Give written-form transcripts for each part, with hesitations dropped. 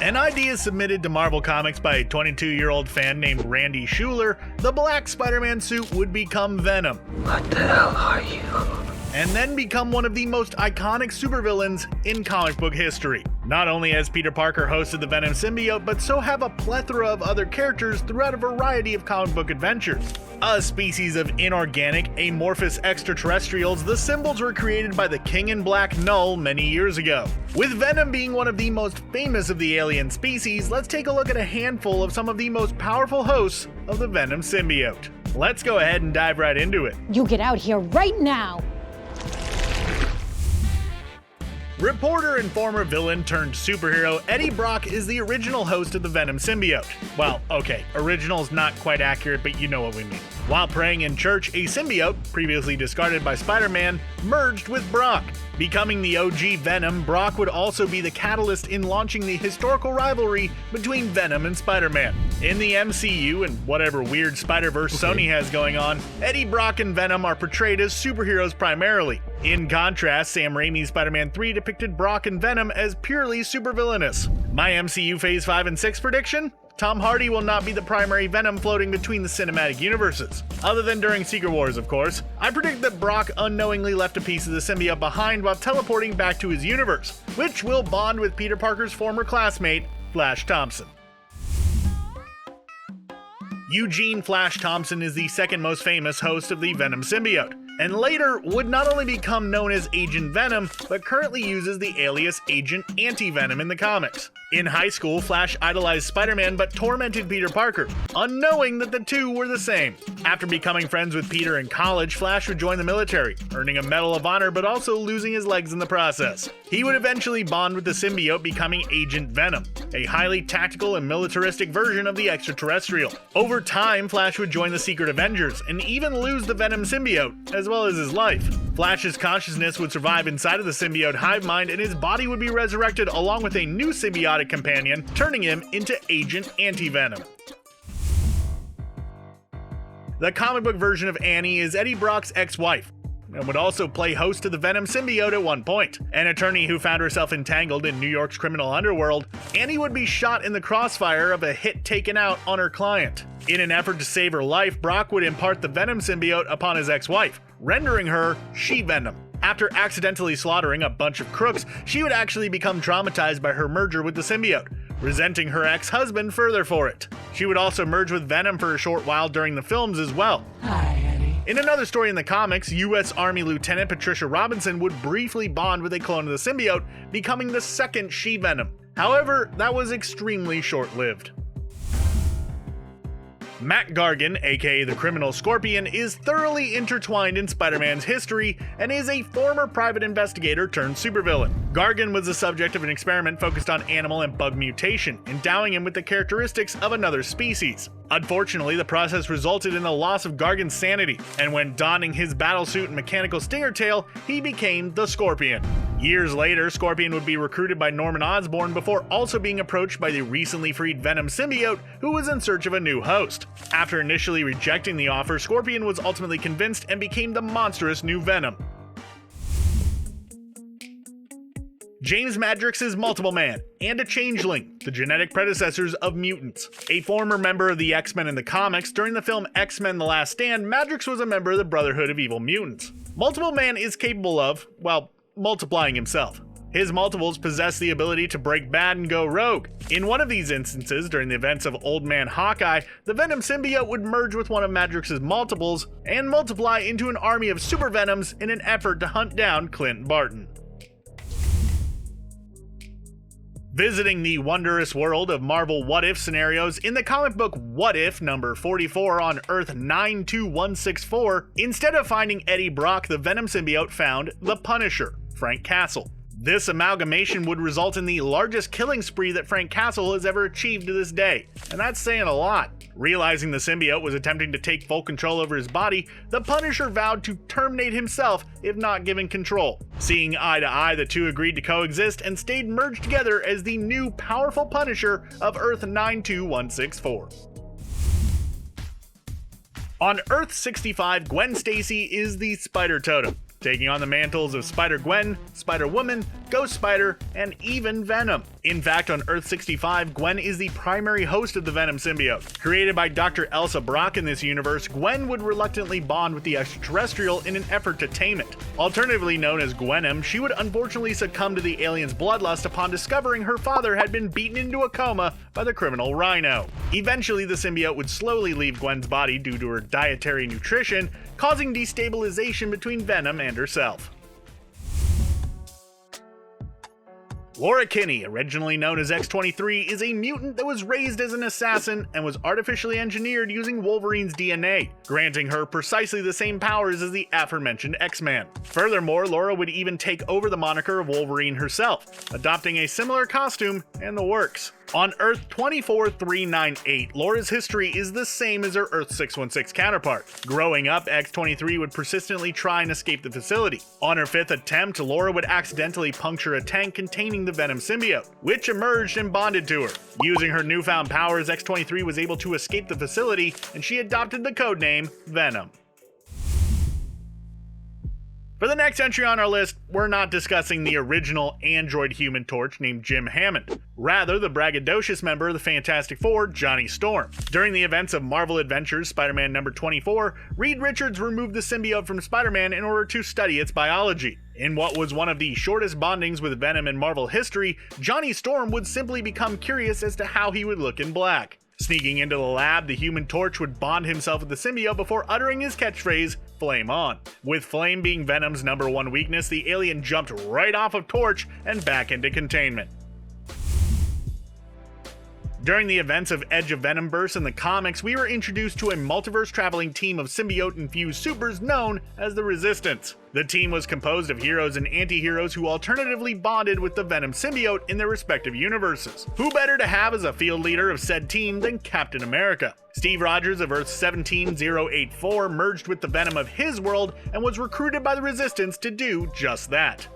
An idea submitted to Marvel Comics by a 22-year-old fan named Randy Schueller, the black Spider-Man suit would become Venom. What the hell are you? And then become one of the most iconic supervillains in comic book history. Not only has Peter Parker hosted the Venom Symbiote, but so have a plethora of other characters throughout a variety of comic book adventures. A species of inorganic, amorphous extraterrestrials, the symbols were created by the King in Black Knull many years ago. With Venom being one of the most famous of the alien species, let's take a look at a handful of some of the most powerful hosts of the Venom Symbiote. Let's go ahead and dive right into it. You get out here right now! Reporter and former villain turned superhero Eddie Brock is the original host of the Venom Symbiote. Well, okay, original is not quite accurate, but you know what we mean. While praying in church, a symbiote, previously discarded by Spider-Man, merged with Brock. Becoming the OG Venom, Brock would also be the catalyst in launching the historical rivalry between Venom and Spider-Man. In the MCU and whatever weird Spider-Verse Sony has going on, Eddie Brock and Venom are portrayed as superheroes primarily. In contrast, Sam Raimi's Spider-Man 3 depicted Brock and Venom as purely supervillainous. My MCU Phase 5 and 6 prediction? Tom Hardy will not be the primary Venom floating between the cinematic universes. Other than during Secret Wars, of course. I predict that Brock unknowingly left a piece of the symbiote behind while teleporting back to his universe, which will bond with Peter Parker's former classmate, Flash Thompson. Eugene Flash Thompson is the second most famous host of the Venom Symbiote, and later would not only become known as Agent Venom, but currently uses the alias Agent Anti-Venom in the comics. In high school, Flash idolized Spider-Man but tormented Peter Parker, unknowing that the two were the same. After becoming friends with Peter in college, Flash would join the military, earning a Medal of Honor but also losing his legs in the process. He would eventually bond with the symbiote, becoming Agent Venom, a highly tactical and militaristic version of the extraterrestrial. Over time, Flash would join the Secret Avengers and even lose the Venom symbiote, as well as his life. Flash's consciousness would survive inside of the symbiote hive mind, and his body would be resurrected along with a new symbiotic companion, turning him into Agent Anti-Venom. The comic book version of Annie is Eddie Brock's ex-wife, and would also play host to the Venom symbiote at one point. An attorney who found herself entangled in New York's criminal underworld, Annie would be shot in the crossfire of a hit taken out on her client. In an effort to save her life, Brock would impart the Venom symbiote upon his ex-wife, rendering her She-Venom. After accidentally slaughtering a bunch of crooks, she would actually become traumatized by her merger with the symbiote, resenting her ex-husband further for it. She would also merge with Venom for a short while during the films as well. Hi, Eddie. In another story in the comics, U.S. Army Lieutenant Patricia Robinson would briefly bond with a clone of the symbiote, becoming the second She-Venom. However, that was extremely short-lived. Mac Gargan, aka the Criminal Scorpion, is thoroughly intertwined in Spider-Man's history and is a former private investigator turned supervillain. Gargan was the subject of an experiment focused on animal and bug mutation, endowing him with the characteristics of another species. Unfortunately, the process resulted in the loss of Gargan's sanity, and when donning his battlesuit and mechanical stinger tail, he became the Scorpion. Years later, Scorpion would be recruited by Norman Osborn before also being approached by the recently freed Venom symbiote, who was in search of a new host. After initially rejecting the offer, Scorpion was ultimately convinced and became the monstrous new Venom. James Madrox is Multiple Man, and a Changeling, the genetic predecessors of mutants. A former member of the X-Men in the comics, during the film X-Men The Last Stand, Madrox was a member of the Brotherhood of Evil Mutants. Multiple Man is capable of, well, multiplying himself. His multiples possess the ability to break bad and go rogue. In one of these instances, during the events of Old Man Hawkeye, the Venom symbiote would merge with one of Madrox's multiples and multiply into an army of super Venoms in an effort to hunt down Clint Barton. Visiting the wondrous world of Marvel What If scenarios, in the comic book What If number 44 on Earth 92164, instead of finding Eddie Brock, the Venom symbiote found the Punisher, Frank Castle. This amalgamation would result in the largest killing spree that Frank Castle has ever achieved to this day, and that's saying a lot. Realizing the symbiote was attempting to take full control over his body, the Punisher vowed to terminate himself if not given control. Seeing eye to eye, the two agreed to coexist and stayed merged together as the new powerful Punisher of Earth 92164. On Earth 65, Gwen Stacy is the Spider Totem. taking on the mantles of Spider-Gwen, Spider-Woman, Ghost Spider, and even Venom. In fact, on Earth-65, Gwen is the primary host of the Venom symbiote. Created by Dr. Elsa Brock in this universe, Gwen would reluctantly bond with the extraterrestrial in an effort to tame it. Alternatively known as Gwenom, she would unfortunately succumb to the alien's bloodlust upon discovering her father had been beaten into a coma by the criminal Rhino. Eventually, the symbiote would slowly leave Gwen's body due to her dietary nutrition, causing destabilization between Venom and herself. Laura Kinney, originally known as X-23, is a mutant that was raised as an assassin and was artificially engineered using Wolverine's DNA, granting her precisely the same powers as the aforementioned X-Man. Furthermore, Laura would even take over the moniker of Wolverine herself, adopting a similar costume and the works. On Earth 24398, Laura's history is the same as her Earth 616 counterpart. Growing up, X-23 would persistently try and escape the facility. On her 5th attempt, Laura would accidentally puncture a tank containing the Venom symbiote, which emerged and bonded to her. Using her newfound powers, X-23 was able to escape the facility, and she adopted the codename Venom. For the next entry on our list, we're not discussing the original android Human Torch named Jim Hammond. Rather, the braggadocious member of the Fantastic Four, Johnny Storm. During the events of Marvel Adventures Spider-Man number 24, Reed Richards removed the symbiote from Spider-Man in order to study its biology. In what was one of the shortest bondings with Venom in Marvel history, Johnny Storm would simply become curious as to how he would look in black. Sneaking into the lab, the Human Torch would bond himself with the symbiote before uttering his catchphrase, "Flame on." With Flame being Venom's #1 weakness, the alien jumped right off of Torch and back into containment. During the events of Edge of Venomverse in the comics, we were introduced to a multiverse-traveling team of symbiote-infused supers known as the Resistance. The team was composed of heroes and anti-heroes who alternatively bonded with the Venom symbiote in their respective universes. Who better to have as a field leader of said team than Captain America? Steve Rogers of Earth 17084 merged with the Venom of his world and was recruited by the Resistance to do just that.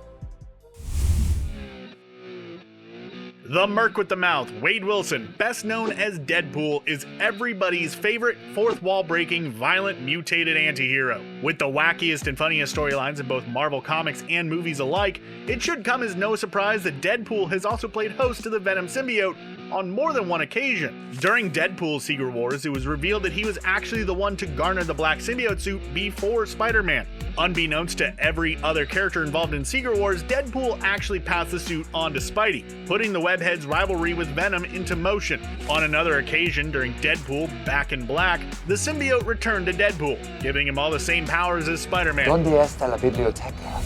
The Merc with the Mouth, Wade Wilson, best known as Deadpool, is everybody's favorite fourth-wall-breaking, violent, mutated anti-hero. With the wackiest and funniest storylines in both Marvel comics and movies alike, it should come as no surprise that Deadpool has also played host to the Venom symbiote on more than one occasion. During Deadpool's Secret Wars, it was revealed that he was actually the one to garner the black symbiote suit before Spider-Man. Unbeknownst to every other character involved in Secret Wars, Deadpool actually passed the suit on to Spidey, putting the Webhead's rivalry with Venom into motion. On another occasion, during Deadpool Back in Black, the symbiote returned to Deadpool, giving him all the same powers as Spider-Man. ¿Dónde está la biblioteca?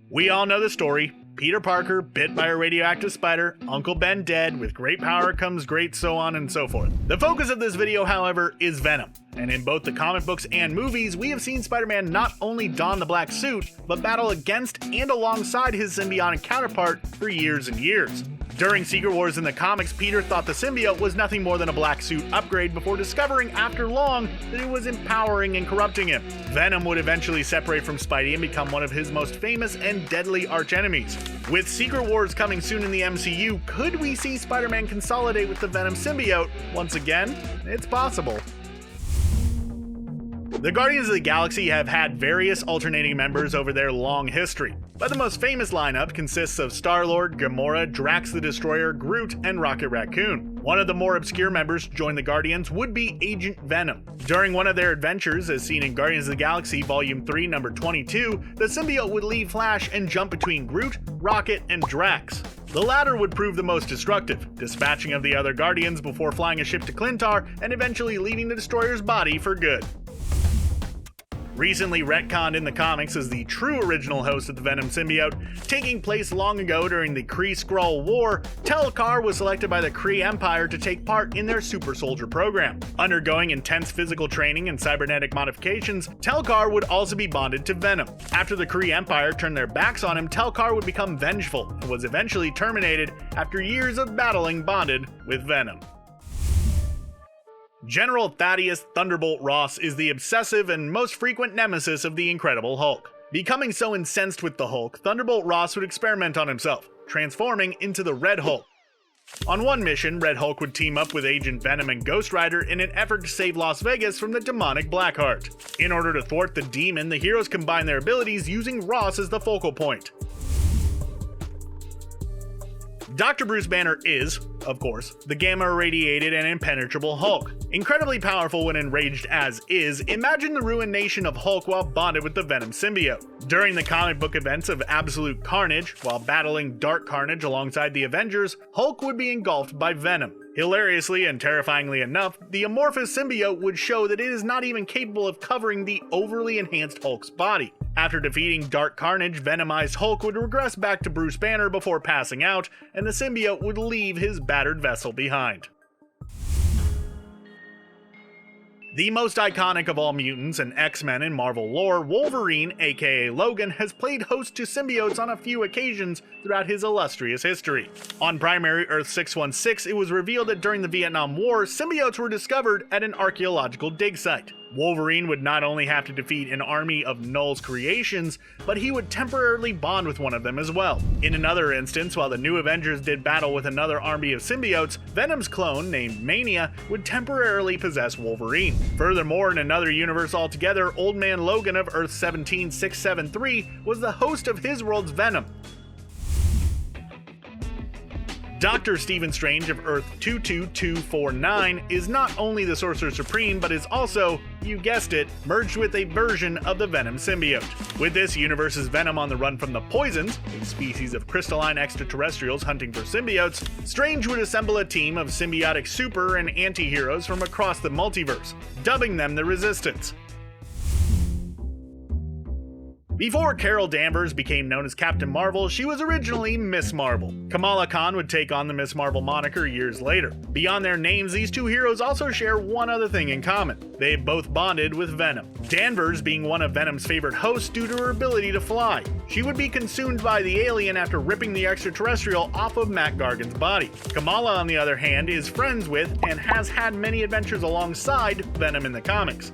We all know the story. Peter Parker, bit by a radioactive spider, Uncle Ben dead, with great power comes great so on and so forth. The focus of this video, however, is Venom. And in both the comic books and movies, we have seen Spider-Man not only don the black suit, but battle against and alongside his symbiotic counterpart for years and years. During Secret Wars in the comics, Peter thought the symbiote was nothing more than a black suit upgrade before discovering after long that it was empowering and corrupting him. Venom would eventually separate from Spidey and become one of his most famous and deadly archenemies. With Secret Wars coming soon in the MCU, could we see Spider-Man consolidate with the Venom symbiote once again? It's possible. The Guardians of the Galaxy have had various alternating members over their long history, but the most famous lineup consists of Star-Lord, Gamora, Drax the Destroyer, Groot, and Rocket Raccoon. One of the more obscure members to join the Guardians would be Agent Venom. During one of their adventures, as seen in Guardians of the Galaxy Volume 3, number 22, the symbiote would leave Flash and jump between Groot, Rocket, and Drax. The latter would prove the most destructive, dispatching of the other Guardians before flying a ship to Clintar and eventually leaving the Destroyer's body for good. Recently retconned in the comics as the true original host of the Venom symbiote, taking place long ago during the Kree-Skrull War, Tel-Kar was selected by the Kree Empire to take part in their super soldier program. Undergoing intense physical training and cybernetic modifications, Tel-Kar would also be bonded to Venom. After the Kree Empire turned their backs on him, Tel-Kar would become vengeful and was eventually terminated after years of battling bonded with Venom. General Thaddeus Thunderbolt Ross is the obsessive and most frequent nemesis of the Incredible Hulk. Becoming so incensed with the Hulk, Thunderbolt Ross would experiment on himself, transforming into the Red Hulk. On one mission, Red Hulk would team up with Agent Venom and Ghost Rider in an effort to save Las Vegas from the demonic Blackheart. In order to thwart the demon, the heroes combine their abilities using Ross as the focal point. Dr. Bruce Banner is, of course, the gamma-irradiated and impenetrable Hulk. Incredibly powerful when enraged as is, imagine the ruined nation of Hulk while bonded with the Venom symbiote. During the comic book events of Absolute Carnage, while battling Dark Carnage alongside the Avengers, Hulk would be engulfed by Venom. Hilariously and terrifyingly enough, the amorphous symbiote would show that it is not even capable of covering the overly enhanced Hulk's body. After defeating Dark Carnage, Venomized Hulk would regress back to Bruce Banner before passing out, and the symbiote would leave his battered vessel behind. The most iconic of all mutants and X-Men in Marvel lore, Wolverine, aka Logan, has played host to symbiotes on a few occasions throughout his illustrious history. On Primary Earth 616, it was revealed that during the Vietnam War, symbiotes were discovered at an archaeological dig site. Wolverine would not only have to defeat an army of Knull's creations, but he would temporarily bond with one of them as well. In another instance, while the New Avengers did battle with another army of symbiotes, Venom's clone, named Mania, would temporarily possess Wolverine. Furthermore, in another universe altogether, Old Man Logan of Earth 17673 was the host of his world's Venom. Dr. Stephen Strange of Earth 22249 is not only the Sorcerer Supreme, but is also, you guessed it, merged with a version of the Venom symbiote. With this universe's Venom on the run from the Poisons, a species of crystalline extraterrestrials hunting for symbiotes, Strange would assemble a team of symbiotic super and anti-heroes from across the multiverse, dubbing them the Resistance. Before Carol Danvers became known as Captain Marvel, she was originally Miss Marvel. Kamala Khan would take on the Miss Marvel moniker years later. Beyond their names, these two heroes also share one other thing in common. They both bonded with Venom. Danvers being one of Venom's favorite hosts due to her ability to fly. She would be consumed by the alien after ripping the extraterrestrial off of Matt Gargan's body. Kamala, on the other hand, is friends with and has had many adventures alongside Venom in the comics.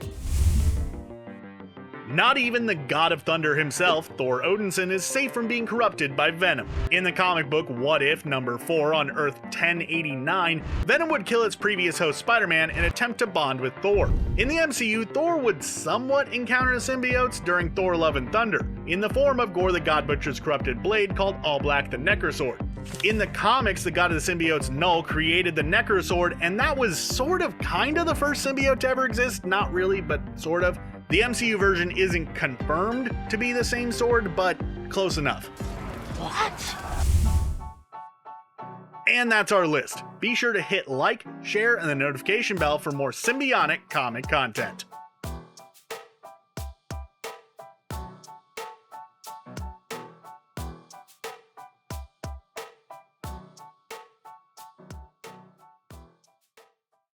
Not even the God of Thunder himself, Thor Odinson, is safe from being corrupted by Venom. In the comic book What If number 4 on Earth 1089, Venom would kill its previous host Spider-Man and attempt to bond with Thor. In the MCU, Thor would somewhat encounter the symbiotes during Thor Love and Thunder, in the form of Gorr the God Butcher's corrupted blade called All-Black the Necrosword. In the comics, the god of the symbiotes Knull created the Necrosword, and that was sort of kinda the first symbiote to ever exist, not really, but sort of. The MCU version isn't confirmed to be the same sword, but close enough. What? And that's our list. Be sure to hit like, share, and the notification bell for more symbiotic comic content.